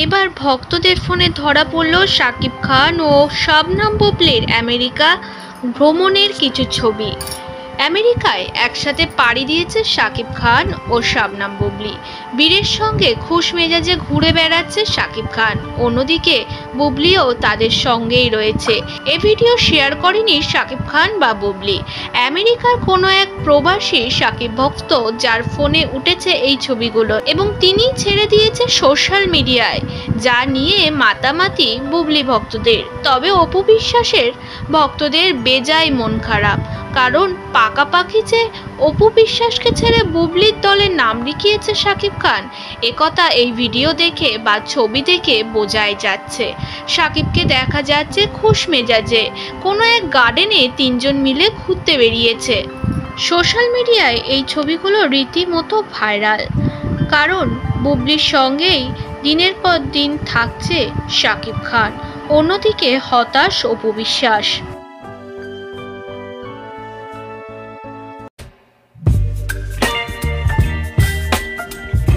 এবার ভক্তদের ফোনে ধরা পড়ল শাকিব খান ও শবনম বুবলির আমেরিকা ভ্রমণের কিছু ছবি। আমেরিকায় একসাথে পাড়ি দিয়েছে শাকিব খান ও শবনম বুবলি। বীরের সঙ্গে খুশ মেজাজে ঘুরে বেড়াচ্ছে শাকিব খান, অন্যদিকে বুবলিও তাদের সঙ্গেই রয়েছে। এ ভিডিও শেয়ার করেনি শাকিব খান বা বুবলি। আমেরিকার কোনো এক প্রবাসী শাকিব ভক্ত, যার ফোনে উঠেছে এই ছবিগুলো এবং তিনি ছেড়ে দিয়েছে সোশ্যাল মিডিয়ায়, যা নিয়ে মাতামাতি বুবলি ভক্তদের। তবে অপু বিশ্বাসের ভক্তদের বেজায় মন খারাপ, কারণ পাকাপাকি যে অপু বিশ্বাসকে ছেড়ে বুবলির দলে নাম লিখিয়েছে শাকিব খান, একথা এই ভিডিও দেখে বা ছবি দেখে বোঝাই যাচ্ছে। শাকিবকে দেখা যাচ্ছে খুশ মেজাজে কোনো এক গার্ডেনে তিনজন মিলে ঘুরতে বেরিয়েছে। সোশ্যাল মিডিয়ায় এই ছবিগুলো রীতিমতো ভাইরাল, কারণ বুবলির সঙ্গেই দিনের পর দিন থাকছে শাকিব খান। অন্যদিকে হতাশ অপু বিশ্বাস।